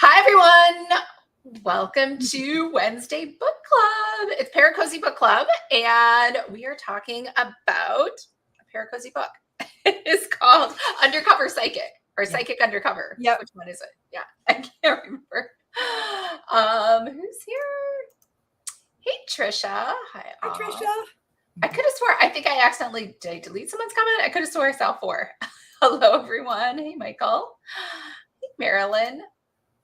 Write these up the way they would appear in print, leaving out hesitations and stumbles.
Hi, everyone. Welcome to Wednesday Book Club. It's ParaCozy Book Club, and we are talking about a ParaCozy book. It's called Undercover Psychic or Psychic Undercover. Yep. Which one is it? Yeah, I can't remember. Who's here? Hey, Trisha. Hi, Trisha. I could have swore. I think I accidentally did I delete someone's comment. I could have swore I saw 4. Hello, everyone. Hey, Michael. Hey, Marilyn.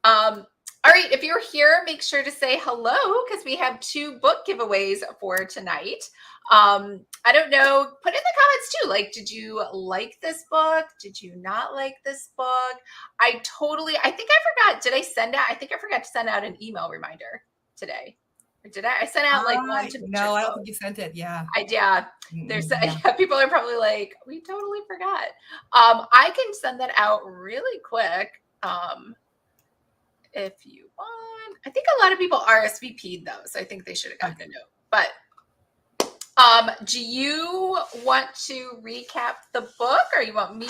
All right, if you're here, make sure to say hello because we have 2 book giveaways for tonight. I don't know, put in the comments too. Like, did you like this book? Did you not like this book? I think I forgot. Did I send out? I think I forgot to send out an email reminder today. Or did I? I sent out like one to No, I don't think you sent it. Yeah. People are probably like, we totally forgot. I can send that out really quick. If you want. I think a lot of people RSVP'd though, so I think they should have gotten a note. But do you want to recap the book or you want me?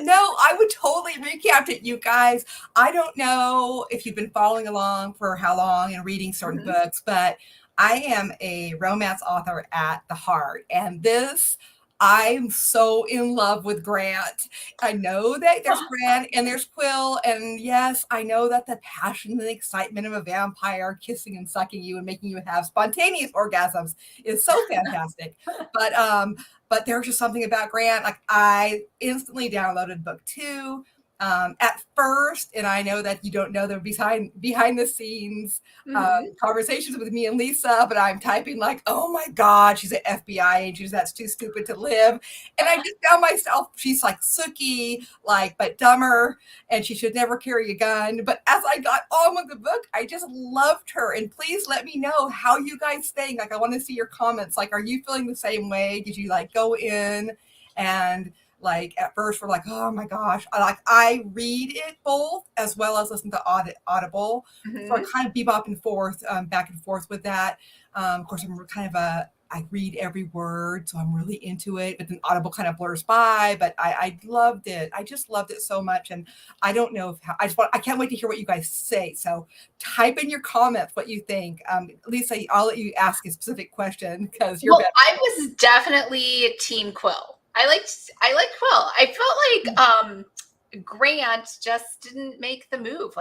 No, I would totally recap it, you guys. I don't know if you've been following along for how long and reading certain books, but I am a romance author at the heart. And I'm so in love with Grant. I know that there's Grant and there's Quill. And yes, I know that the passion and the excitement of a vampire kissing and sucking you and making you have spontaneous orgasms is so fantastic. But there's just something about Grant. Like I instantly downloaded book 2. At first, and I know that you don't know the behind the scenes conversations with me and Lisa, but I'm typing like, oh my God, she's an FBI agent. That's too stupid to live. And I just found myself, she's like Sookie, but dumber, and she should never carry a gun. But as I got on with the book, I just loved her. And please let me know how you guys think. Like, I want to see your comments. Like, are you feeling the same way? Did you go in and at first we're like, oh my gosh, I read it both as well as listen to Audible. So I kind of bebop and forth, back and forth with that. Of course, I'm kind of I read every word, so I'm really into it, but then Audible kind of blurs by, but I loved it. I just loved it so much. And I don't know I can't wait to hear what you guys say. So type in your comments what you think. Lisa, I'll let you ask a specific question because I was definitely Team Quill. I liked Quill. I felt like Grant just didn't make the move.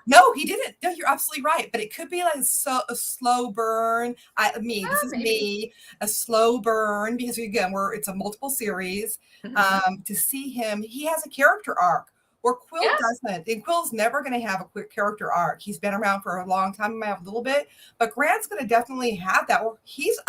No, he didn't. No, you're absolutely right. But it could be like a slow burn. A slow burn because again, it's a multiple series. To see him, he has a character arc. Or Quill doesn't. And Quill's never going to have a quick character arc. He's been around for a long time. He might have a little bit, but Grant's going to definitely have that. Or he's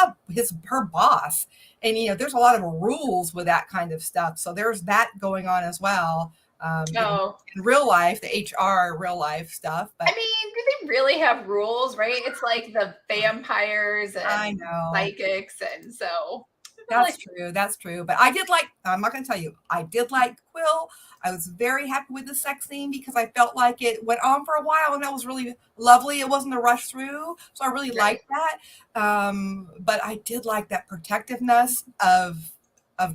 her boss, and there's a lot of rules with that kind of stuff. So there's that going on as well. In real life, the HR real life stuff. But I mean, do they really have rules? Right? It's like the vampires and psychics, and so. That's true. But I'm not going to tell you, I did like Quill. I was very happy with the sex scene because I felt like it went on for a while and that was really lovely. It wasn't a rush through. So I really liked that. But I did like that protectiveness of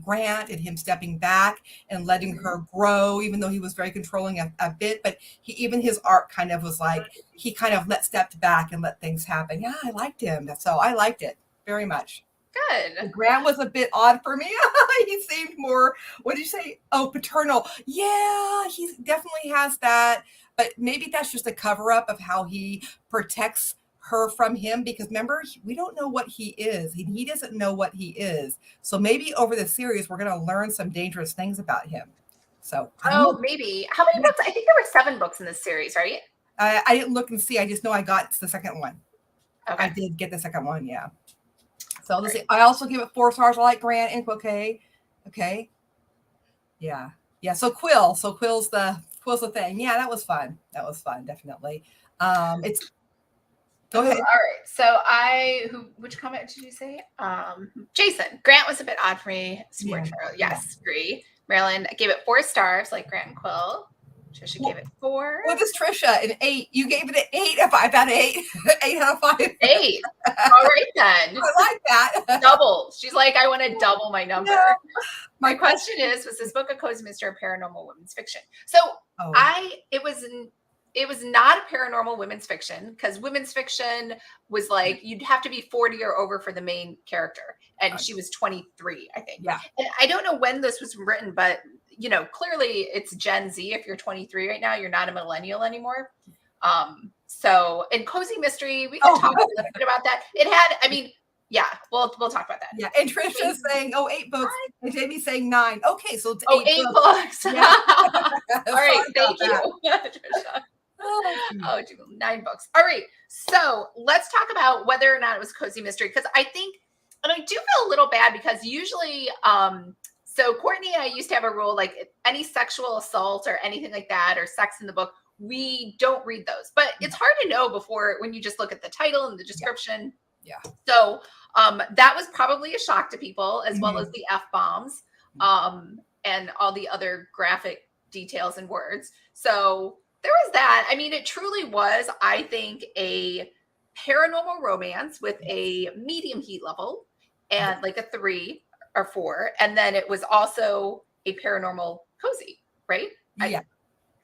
Grant and him stepping back and letting her grow, even though he was very controlling a bit. But even his arc kind of was like, he kind of stepped back and let things happen. Yeah, I liked him. So I liked it very much. Good. Grant was a bit odd for me. He seemed more, what did you say? Oh, paternal. Yeah, he definitely has that. But maybe that's just a cover up of how he protects her from him. Because remember, we don't know what he is. He doesn't know what he is. So maybe over the series, we're going to learn some dangerous things about him. So maybe. How many books? I think there were 7 books in this series, right? I didn't look and see. I just know I got the second one. Okay. I did get the second one, yeah. So let's see. I also give it 4 stars. I like Grant and okay. Yeah. So Quill's the thing. Yeah, that was fun. Definitely. Go ahead. All right. So which comment did you say? Jason. Grant was a bit odd for me. Yes, agree. Marilyn, I gave it 4 stars, like Grant and Quill. Trisha gave it 4. What is Trisha? An 8. You gave it an 8 if I got 8. 8 out of 5. 8. All right then. I like that. Double. She's like, I want to double my number. Yeah. My question is, was this book a cozy mystery or paranormal women's fiction? So it was not a paranormal women's fiction, because women's fiction was like, you'd have to be 40 or over for the main character. And she was 23, I think. Yeah. And I don't know when this was written, but clearly it's Gen Z. If you're 23 right now, you're not a millennial anymore. So in Cozy Mystery, we can talk a little bit about that. It had, yeah, we'll talk about that. Yeah, and Trisha's saying, 8 books, and Jamie's saying 9. Okay, so it's 8 books. Yeah. All right, thank you, Trisha. Oh, 9 books. All right, so let's talk about whether or not it was Cozy Mystery, because I think, and I do feel a little bad, because usually, so Courtney and I used to have a rule, like any sexual assault or anything like that, or sex in the book, we don't read those. But it's hard to know when you just look at the title and the description. Yeah. So that was probably a shock to people, as well as the F-bombs and all the other graphic details and words. So there was that. It truly was, I think, a paranormal romance with a medium heat level and like a 3 or 4. And then it was also a paranormal cozy, right? Yeah.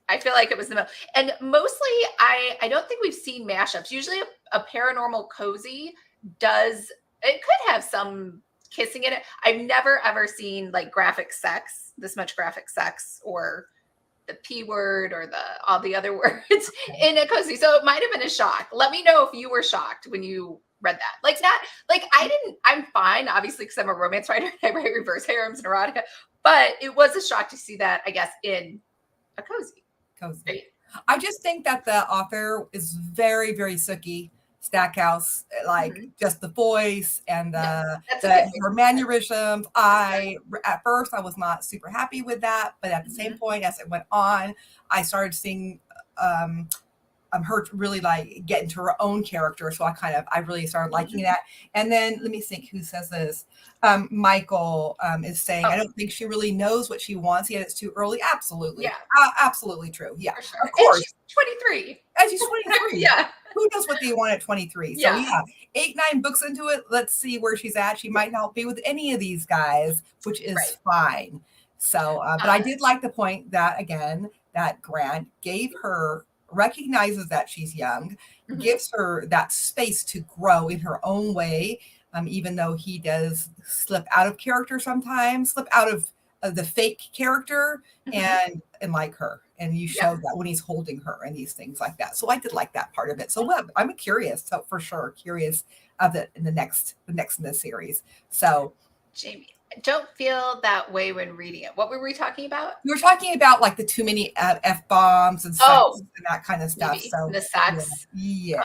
I feel like it was the most. And mostly, I don't think we've seen mashups. Usually a paranormal cozy it could have some kissing in it. I've never, ever seen like this much graphic sex, or the P word, or all the other words in a cozy. So it might have been a shock. Let me know if you were shocked when you read that. I'm fine, obviously, because I'm a romance writer and I write reverse harems and erotica, but it was a shock to see that, I guess, in a cozy. Right? I just think that the author is very, very Sookie Stackhouse, just the voice and her mannerisms. At first I was not super happy with that, but at the same point, as it went on, I started seeing her really get into her own character. So I really started liking that. And then let me think, who says this? Michael is saying, I don't think she really knows what she wants yet. It's too early. Absolutely. Yeah. Absolutely true. Yeah. Sure. Of course. And she's 23. And she's 23. Yeah. Who knows what they want at 23? So yeah, 8, 9 books into it. Let's see where she's at. She might not be with any of these guys, which is fine. So, but I did like the point that, again, that Grant recognizes that she's young, gives her that space to grow in her own way, even though he does slip out of character sometimes, slip out of the fake character and like her. And you show that when he's holding her and these things like that. So I did like that part of it. So I'm curious, so for sure, curious of in the next in the series. So Jamie, I don't feel that way when reading it. What were we talking about? We were talking about like the too many F-bombs and sex and that kind of stuff. Maybe. So the sex. Yeah.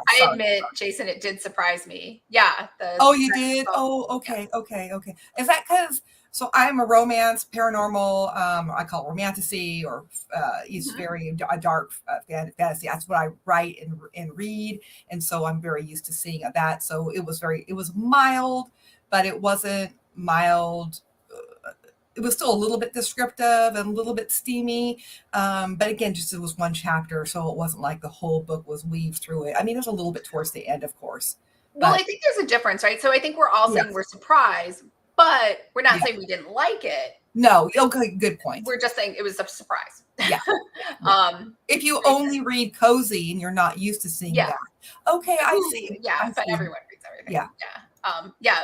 I admit, Jason, it did surprise me. Yeah. You did? Oh, okay. Is that because I'm a romance, paranormal, I call it romantasy, or it's very a dark fantasy. That's what I write and read. And so I'm very used to seeing that. So it was mild, but it wasn't mild. It was still a little bit descriptive and a little bit steamy. But again, just it was one chapter. So it wasn't like the whole book was weaved through it. It was a little bit towards the end, of course. Well, I think there's a difference, right? So I think we're all saying we're surprised, but we're not saying we didn't like it. No, okay, good point. We're just saying it was a surprise. Yeah. If you only read cozy and you're not used to seeing that, okay, I see. Yeah, but everyone reads everything.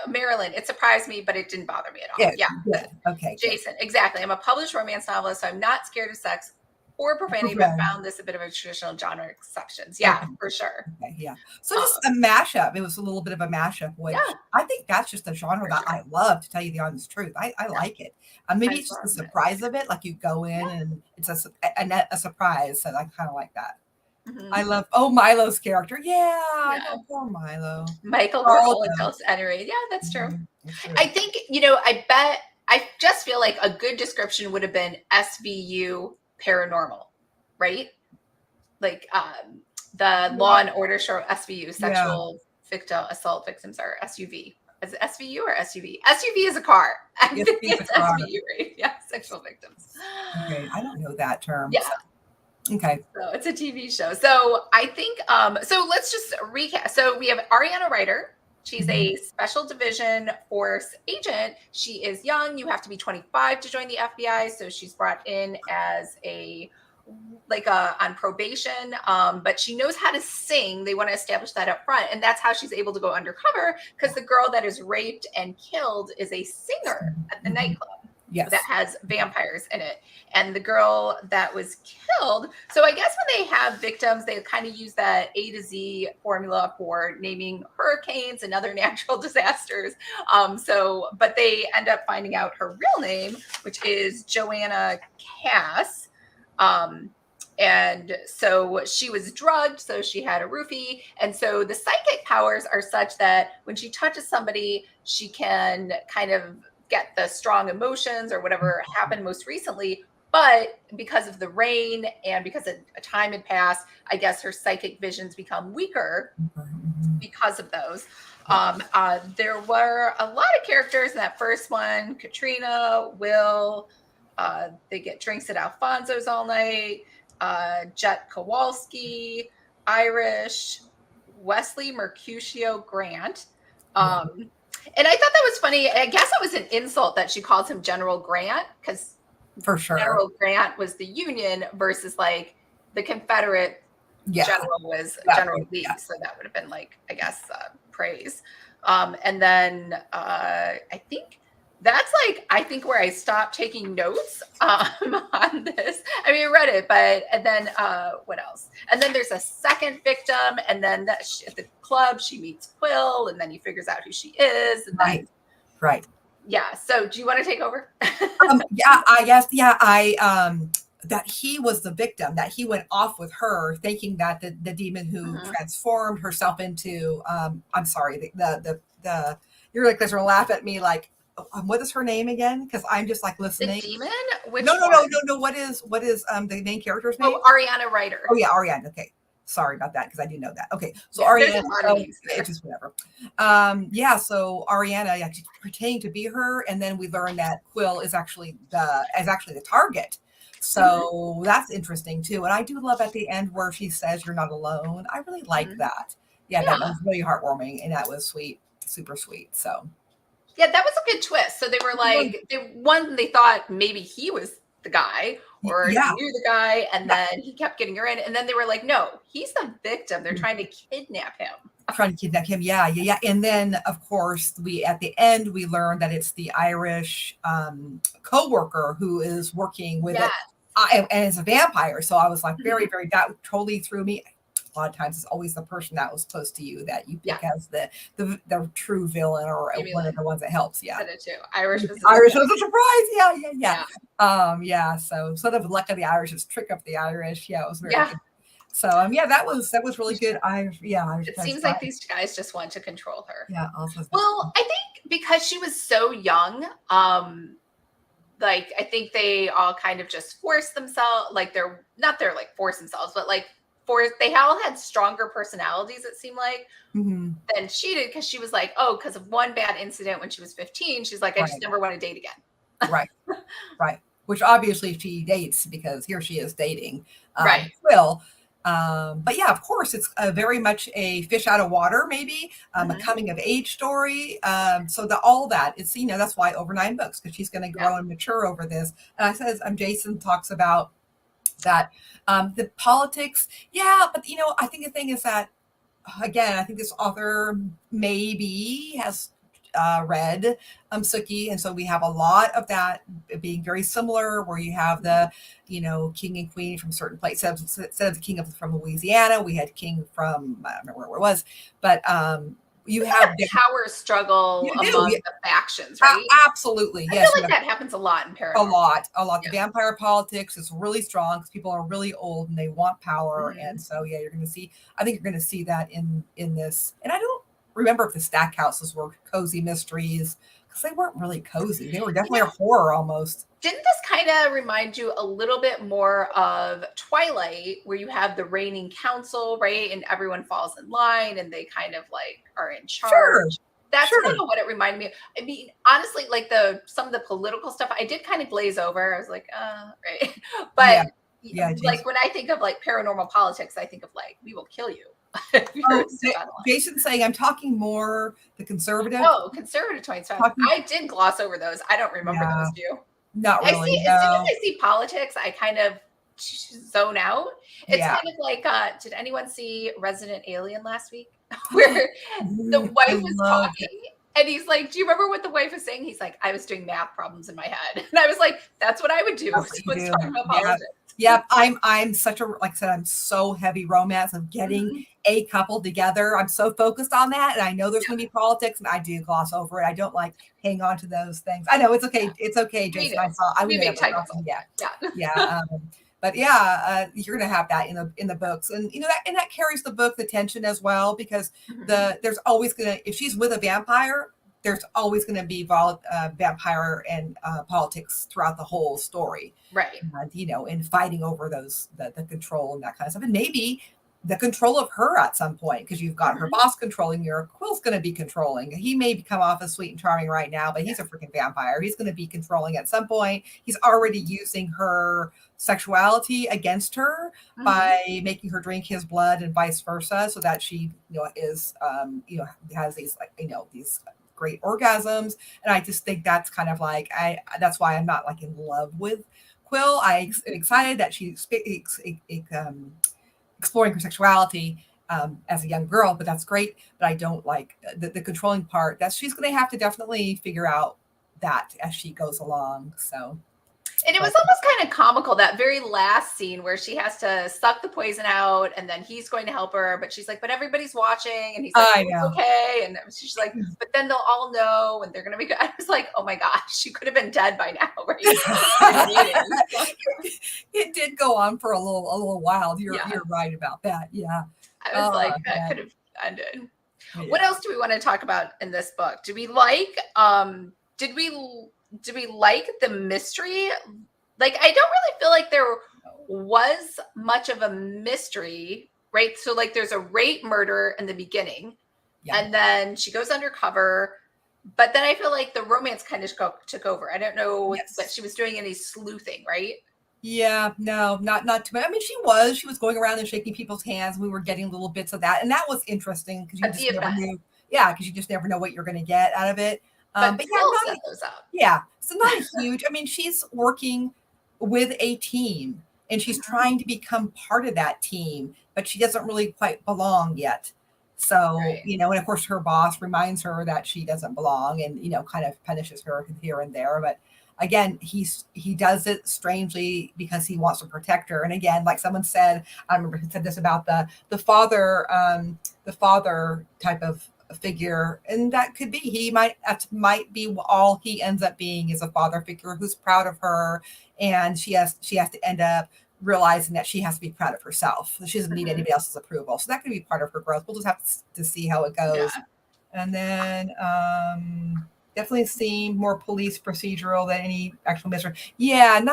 Marilyn, it surprised me, but it didn't bother me at all. Yeah. Good. Okay. Jason, exactly. I'm a published romance novelist, so I'm not scared of sex or profanity, but found this a bit of a traditional genre exceptions. Yeah, for sure. Okay, yeah. So just a mashup. It was a little bit of a mashup, which I think that's just a genre that I love, to tell you the honest truth. I like it. Maybe it's just the surprise of it. Like you go in and it's a surprise. So I kind of like that. I love Milo's character. Yeah, I know poor Milo. Michael Carl's anyway. Yeah, that's true. I think, I just feel like a good description would have been SVU paranormal, right? Like the Law and Order show SVU, sexual victim assault victims, are SUV. Is it SVU or SUV? SUV is a car. I think it's SVU, right? Yeah, sexual victims. Okay, I don't know that term. Yeah. Okay. So it's a TV show. So I think, so let's just recap. So we have Ariana Ryder. She's a special division force agent. She is young. You have to be 25 to join the FBI. So she's brought in as a on probation, but she knows how to sing. They want to establish that up front, and that's how she's able to go undercover, because the girl that is raped and killed is a singer at the nightclub. Yes. That has vampires in it. And the girl that was killed. So I guess when they have victims, they kind of use that A to Z formula for naming hurricanes and other natural disasters. But they end up finding out her real name, which is Joanna Cass. And so she was drugged, so she had a roofie. And so the psychic powers are such that when she touches somebody, she can kind of get the strong emotions or whatever happened most recently. But because of the rain and because a time had passed, I guess her psychic visions become weaker because of those. There were a lot of characters in that first one. Katrina, Will, they get drinks at Alfonso's all night. Jet Kowalski, Irish, Wesley Mercutio Grant. And I thought that was funny. I guess it was an insult that she calls him General Grant, because for sure General Grant was the Union versus like the Confederate general was General Lee. So that would have been like, I guess, praise. And then I think that's like, I think where I stopped taking notes on this. I mean, I read it, but, and then what else? And then there's a second victim, and then at the club, she meets Quill, and then he figures out who she is. And then, right. Yeah. So do you want to take over? That he was the victim, that he went off with her thinking that the demon who transformed herself into, I'm sorry, the you're like, guys are laugh at me like, what is her name again? Because I'm just like listening. The demon? No. What is the main character's name? Oh, Ariana Ryder. Oh yeah, Ariana. Okay, sorry about that because I do know that. Okay, so Ariana. It's just whatever. So Ariana she's pretending to be her, and then we learn that Quill is actually the target. So that's interesting too. And I do love at the end where she says you're not alone. I really like that. Yeah, that was really heartwarming, and that was sweet, super sweet. So. Yeah, that was a good twist. So they were like, they thought maybe he was the guy, or he knew the guy, and then he kept getting her in. And then they were like, no, he's the victim. They're trying to kidnap him. Yeah. And then, of course, at the end, we learned that it's the Irish co-worker who is working with it. And it's a vampire. So I was like, very, very, that totally threw me. A lot of times it's always the person that was close to you that you pick as the true villain or one of the ones that helps. Yeah. Irish was a surprise. Yeah. So sort of luck of the Irish is trick of the Irish. Yeah, it was very good. So that was really good. It seems like these guys just want to control her. Yeah. Also, well, I think because she was so young, like I think they all kind of just forced themselves, like force themselves, but like they all had stronger personalities, it seemed like, than she did, because she was like, because of one bad incident when she was 15, she's like, I just never want to date again. Right. Which obviously she dates, because here she is dating Quill. But yeah, of course, it's very much a fish out of water, maybe a coming of age story. So all that, it's, that's why over 9 books, because she's going to grow and mature over this. And I says, Jason talks about that the politics, but I think the thing is that, again, I think this author maybe has read Sookie, and so we have a lot of that being very similar, where you have the king and queen from certain places. Instead of the king from Louisiana, we had king from, I don't remember where it was, but you have the power struggle among the factions, right? Absolutely. I feel like that happens a lot in paranormal. A lot. The vampire politics is really strong because people are really old and they want power. And so, you're going to see, I think you're going to see that in this. And I don't remember if the stack houses were cozy mysteries, because they weren't really cozy. They were definitely a horror almost. Didn't this kind of remind you a little bit more of Twilight, where you have the reigning council, right? And everyone falls in line and they kind of like are in charge. Sure. That's kind of what it reminded me of. I mean, honestly, like some of the political stuff, I did kind of glaze over. I was like, right. But like when I think of like paranormal politics, I think of like, we will kill you. Jason's saying I'm talking more the conservative. Oh, conservative 25. I did gloss over those. I don't remember those two. Not really. As soon as I see politics, I kind of zone out. It's Yeah. kind of like, did anyone see Resident Alien last week? Where the I wife was love it. talking and he's like, do you remember what the wife was saying? He's like, I was doing math problems in my head. And I was like, that's what I would do. That's what you Someone's do. talking about Yeah. politics. Yep. I'm such a, like I said, I'm so heavy romance of getting a couple together. I'm so focused on that. And I know there's going to be politics and I do gloss over it. I don't like hang on to those things. I know it's okay. It's okay, Jason. We make typos. Yeah. But yeah, you're going to have that in the books, and that carries the book the tension as well, because there's always going to, if she's with a vampire, there's always going to be vampire and politics throughout the whole story, right? And fighting over the control and that kind of stuff, and maybe the control of her at some point, because you've got her boss controlling you. Quill's going to be controlling. He may come off as sweet and charming right now, but he's a freaking vampire. He's going to be controlling at some point. He's already using her sexuality against her by making her drink his blood and vice versa, so that she is has these these great orgasms. And I just think that's kind of like that's why I'm not like in love with Quill. I'm excited that she's exploring her sexuality as a young girl, but that's great. But I don't like the controlling part. That she's going to have to definitely figure out that as she goes along. So. And it was almost kind of comical, that very last scene where she has to suck the poison out and then he's going to help her. But she's like, but everybody's watching. And he's like, it's okay. And she's like, but then they'll all know and they're going to be good. I was like, oh my gosh, she could have been dead by now. Right? It did go on for a little while. You're right about that. Yeah. I was like, that could have ended. Yeah. What else do we want to talk about in this book? Do we like, do we like the mystery? Like, I don't really feel like there was much of a mystery, right? So like there's a rape murder in the beginning and then she goes undercover, but then I feel like the romance kind of took over. I don't know that she was doing any sleuthing, right? Yeah, no, not too much. I mean, she was going around and shaking people's hands. We were getting little bits of that. And that was interesting because you just never knew. Yeah, because you just never know what you're going to get out of it. But set those up. Yeah, so not huge. I mean, she's working with a team and she's trying to become part of that team, but she doesn't really quite belong yet. So, and of course her boss reminds her that she doesn't belong and, kind of punishes her here and there. But again, he does it strangely because he wants to protect her. And again, like someone said, I remember who said this about the father type of figure, and that could be that might be all he ends up being, is a father figure who's proud of her, and she has to end up realizing that she has to be proud of herself. She doesn't need anybody else's approval. So that could be part of her growth. We'll just have to see how it goes. And then definitely seemed more police procedural than any actual mystery. It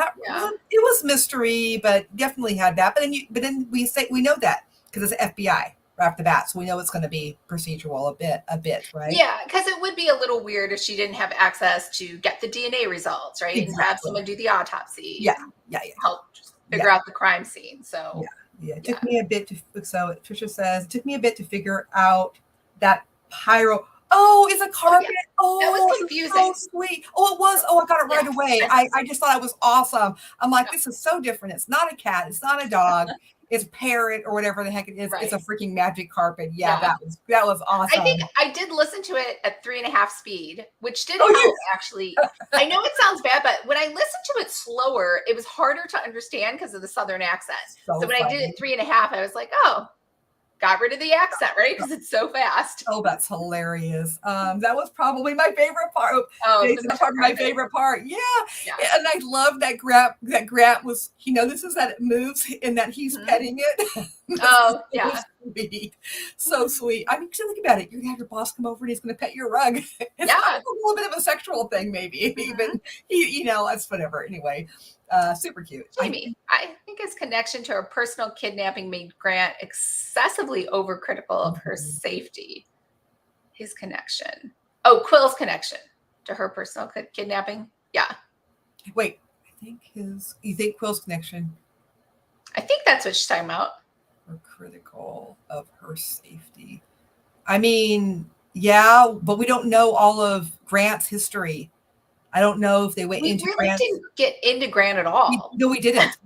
was mystery, but definitely had that. But then we know that because it's FBI right off the bat, so we know it's going to be procedural a bit, right? Yeah, because it would be a little weird if she didn't have access to get the DNA results, right? Exactly. And have someone do the autopsy. Yeah. Help figure out the crime scene. So it took me a bit to. So Trisha says it took me a bit to figure out that pyro. Oh, it's a carpet. Oh, that was confusing. So sweet. Oh, it was. Oh, I got it right away. I just thought it was awesome. I'm like, this is so different. It's not a cat. It's not a dog. It's a parrot or whatever the heck it is. Right. It's a freaking magic carpet. Yeah, that was awesome. I think I did listen to it at 3.5 speed, which did help actually. I know it sounds bad, but when I listened to it slower, it was harder to understand because of the Southern accent. So when I did it 3.5, I was like, oh, got rid of the accent, right? Because it's so fast. Oh, that's hilarious. That was probably my favorite part. Jason, that's probably my favorite part. Yeah. And I love that Grant was, he notices that it moves and that he's petting it. Oh, yeah. Sweet. So sweet. I mean, think about it. You're going to have your boss come over and he's going to pet your rug. It's kind of a little bit of a sexual thing, maybe. Even, that's whatever. Anyway. Super cute. Jamie, I think his connection to her personal kidnapping made Grant excessively overcritical of her safety. His connection. Oh, Quill's connection to her personal kidnapping. Yeah. Wait, you think Quill's connection? I think that's what she's talking about. Or critical of her safety. I mean, yeah, but we don't know all of Grant's history. I don't know if they went into Grant. Grant. We really didn't get into Grant at all. No, we didn't.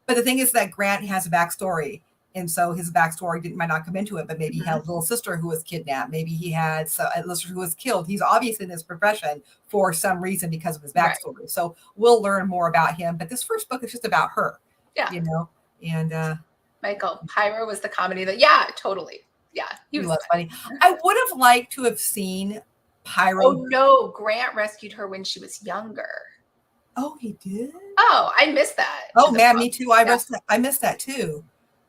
But the thing is that Grant has a backstory. And so his backstory might not come into it, but maybe he had a little sister who was kidnapped. Maybe he had a little sister who was killed. He's obvious in his profession for some reason because of his backstory. Right. So we'll learn more about him. But this first book is just about her. Yeah. You know, and Michael, Pyro was the comedy that, yeah, totally. Yeah. He was funny. I would have liked to have seen Pyro. Oh, no. Grant rescued her when she was younger. Oh, he did? Oh, I missed that. Oh, man, me too. I missed that too.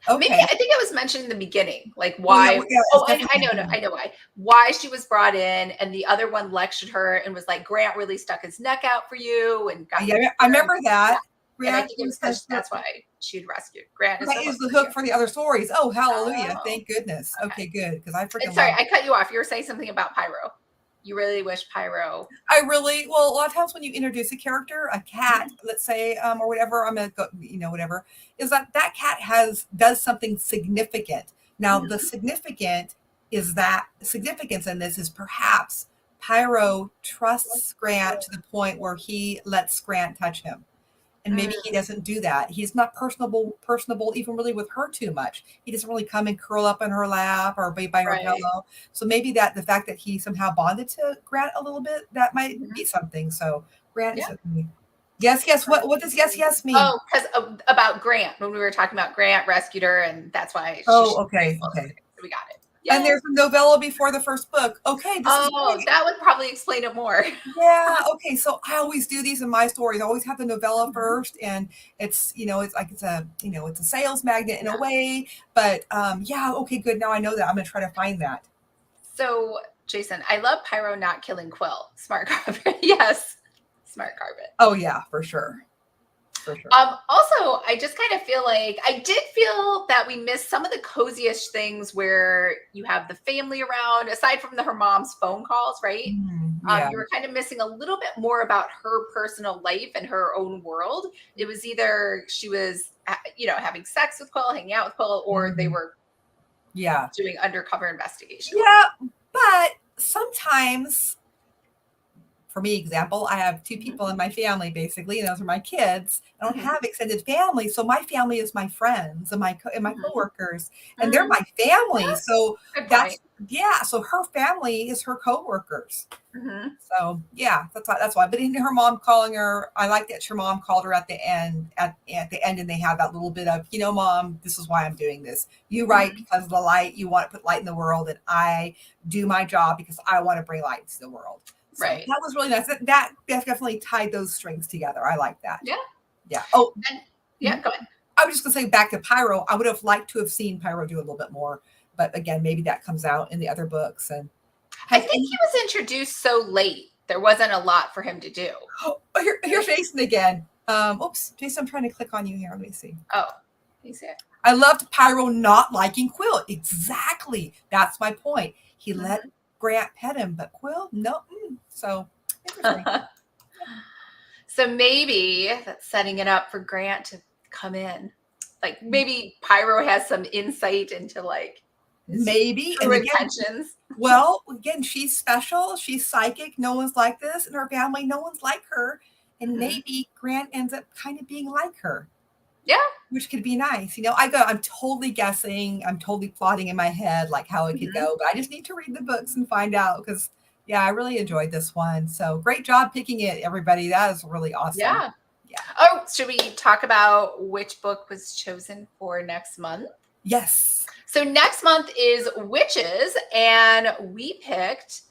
Okay. Maybe I think it was mentioned in the beginning, like why. I know why. Why she was brought in, and the other one lectured her and was like, Grant really stuck his neck out for you, and got. Yeah, I remember that. Yeah. And I think it was because that's why she'd rescued Grant. That is the hook for the other stories. Oh, hallelujah! Thank goodness. Okay, good, because I freaking. Sorry, I cut you off. You were saying something about Pyro. You really wish Pyro. Well, a lot of times when you introduce a character, a cat, let's say, or whatever, I'm gonna go, whatever, is that cat does something significant. Now, the significance in this is perhaps Pyro trusts Grant to the point where he lets Grant touch him. And maybe he doesn't do that. He's not personable even really with her too much. He doesn't really come and curl up in her lap or be by her pillow. So maybe the fact that he somehow bonded to Grant a little bit, that might be something. So Grant is yes. What does yes mean? Oh, because about Grant, when we were talking about Grant rescued her, and that's why. Okay. We got it. Yes. And there's a novella before the first book. Okay. That would probably explain it more. Yeah. Okay. So I always do these in my stories. I always have the novella first, and it's it's a sales magnet in a way. But okay, good. Now I know that. I'm gonna try to find that. So Jason, I love Pyro not killing Quill. Smart carpet. Yes. Smart carpet. Oh yeah, for sure. Also, I just kind of feel like I did feel that we missed some of the coziest things where you have the family around, aside from her mom's phone calls, right? You were kind of missing a little bit more about her personal life and her own world. It was either she was, having sex with Quill, hanging out with Quill, or they were doing undercover investigation. Yeah, but sometimes... For me, example, I have two people in my family, basically, and those are my kids. I don't have extended family, so my family is my friends and my coworkers, and they're my family. So so her family is her coworkers. So that's why. But in her mom calling her, I like that her mom called her at the end, and they have that little bit of, Mom, this is why I'm doing this. You write because of the light. You want to put light in the world, and I do my job because I want to bring light to the world. So that was really nice. That definitely tied those strings together. I like that. Yeah. Yeah. Oh, go ahead. I was just going to say back to Pyro. I would have liked to have seen Pyro do a little bit more, but again, maybe that comes out in the other books. And I think he was introduced so late. There wasn't a lot for him to do. Oh, here's Jason again. Oops, Jason, I'm trying to click on you here. Let me see. Oh, you see it. I loved Pyro not liking Quill. Exactly. That's my point. He let Grant pet him, but Quill, no. So interesting. So maybe that's setting it up for Grant to come in. Like maybe Pyro has some insight into maybe true intentions. Well, again, she's special. She's psychic. No one's like this. In her family, no one's like her. And maybe Grant ends up kind of being like her. Yeah. Which could be nice. I'm totally guessing. I'm totally plotting in my head like how it could go. But I just need to read the books and find out because, I really enjoyed this one. So great job picking it, everybody. That is really awesome. Yeah. Oh, should we talk about which book was chosen for next month? Yes. So next month is Witches, and we picked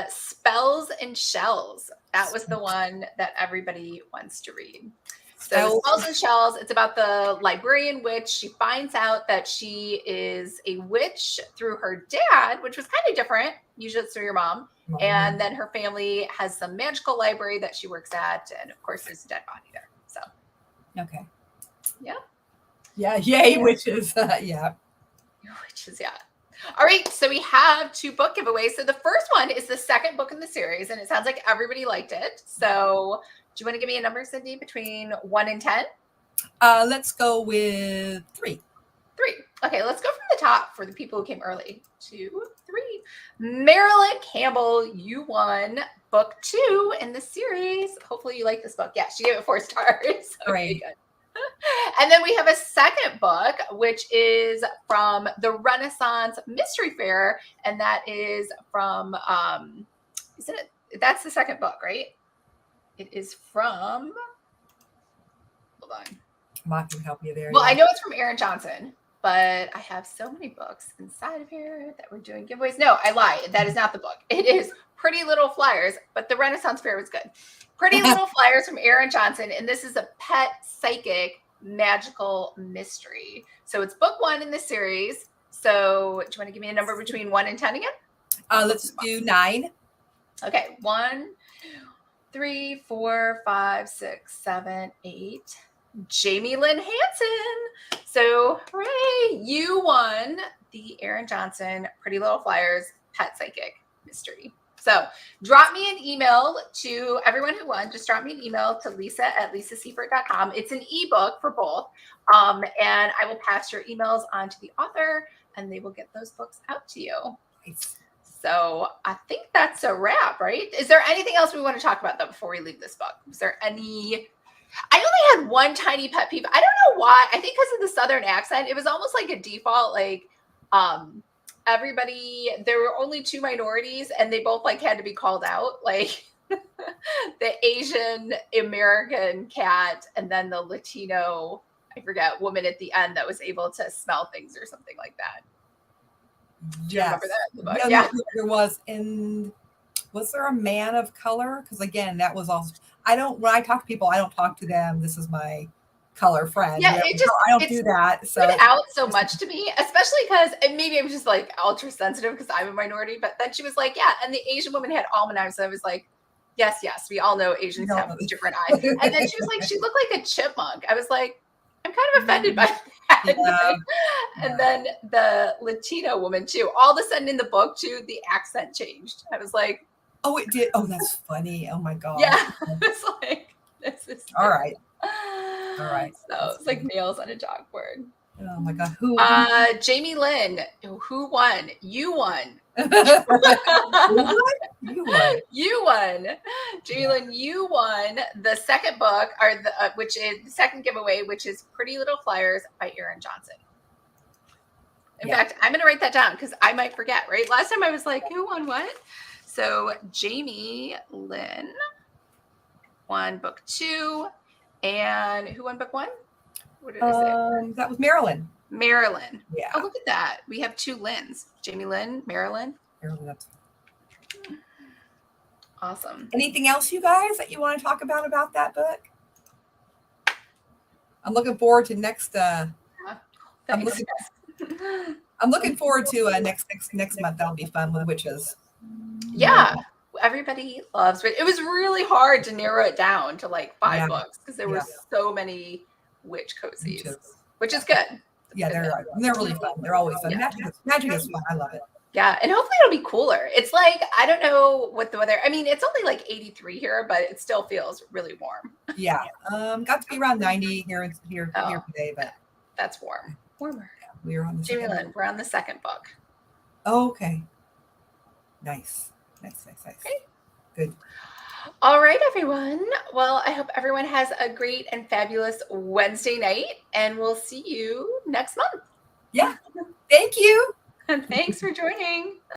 Spells and Shells. That was the one that everybody wants to read. So Spells and Shells, it's about the librarian witch. She finds out that she is a witch through her dad, which was kind of different. Usually it's through your mom. And then her family has some magical library that she works at. And of course, there's a dead body there. So. Okay. Yeah. Yeah. Yay, witches. Yeah. Witches, yeah. All right. So we have 2 book giveaways. So the first one is the second book in the series. And it sounds like everybody liked it. So do you want to give me a number, Cindy, between 1 and 10? Let's go with 3. 3. Okay, let's go from the top for the people who came early. 2, 3. Marilyn Campbell, you won book 2 in the series. Hopefully you like this book. Yeah, she gave it 4 stars. Great. Okay, good. And then we have a second book, which is from the Renaissance Mystery Fair. And that is from, isn't it? That's the second book, right? It is from, hold on. I can help you there. Well, I know it's from Erin Johnson, but I have so many books inside of here that we're doing giveaways. No, I lie. That is not the book. It is Pretty Little Flyers, but the Renaissance Fair was good. Pretty Little Flyers from Erin Johnson. And this is a pet psychic magical mystery. So it's book 1 in the series. So do you want to give me a number between 1 and 10 again? Let's do 9. Okay. 1, 3, 4, 5, 6, 7, 8. Jamie Lynn Hansen. So hooray, you won the Erin Johnson Pretty Little Flyers Pet Psychic Mystery. So drop me an email to everyone who won. Just drop me an email to lisa@lisaseifert.com. It's an ebook for both. And I will pass your emails on to the author and they will get those books out to you. Nice. So I think that's a wrap, right? Is there anything else we want to talk about though before we leave this book? Is there any... I only had one tiny pet peeve. I don't know why. I think because of the Southern accent, it was almost like a default, like, everybody, there were only 2 minorities and they both like had to be called out, like the Asian American cat and then the Latino, I forget, woman at the end that was able to smell things or something like that. Do you remember that in the book? No, yeah. There was there a man of color? Because again, that was also, when I talk to people, I don't talk to them. This is my color friend. Yeah, I don't do that. So it out so much to me, especially because, and maybe I'm just like ultra sensitive because I'm a minority, but then she was like, yeah, and the Asian woman had almond eyes. So I was like, yes, we all know Asians have different eyes. And then she was like, she looked like a chipmunk. I was like, I'm kind of offended by that. Yeah. And then the Latino woman too, all of a sudden in the book too, the accent changed. I was like, oh, it did. Oh, that's funny. Oh my God. Yeah. It's like, this is all right. All right. So it's like nails on a chalkboard. Oh my God. Who? Jamie Lynn. Who won? You won. You won. You won. Jamie Lynn, you won the second book, or which is the second giveaway, which is Pretty Little Flyers by Erin Johnson. In fact, I'm going to write that down because I might forget, right? Last time I was like, who won what? So Jamie Lynn won book 2. And who won book 1? What did I say? That was Marilyn. Marilyn. Yeah. Oh, look at that. We have 2 Lyns. Jamie Lynn, Marilyn. Awesome. Anything else, you guys, that you want to talk about that book? I'm looking forward to next. I'm looking forward to next month. That'll be fun with witches. Yeah. Everybody loves it. It was really hard to narrow it down to like 5 books because there were so many witch cozies, which is good. Yeah, they're really fun. They're always fun. Yeah. Magic is fun. I love it. Yeah, and hopefully it'll be cooler. It's like, I don't know what the weather, I mean, it's only like 83 here, but it still feels really warm. Yeah. Got to be around 90 here today, but that's warm. Warmer. Yeah, we were on the Jamie Lynn, we're on the second book. Oh, okay. Nice. Okay. Good. All right, everyone. Well, I hope everyone has a great and fabulous Wednesday night, and we'll see you next month. Yeah. Thank you. Thanks for joining.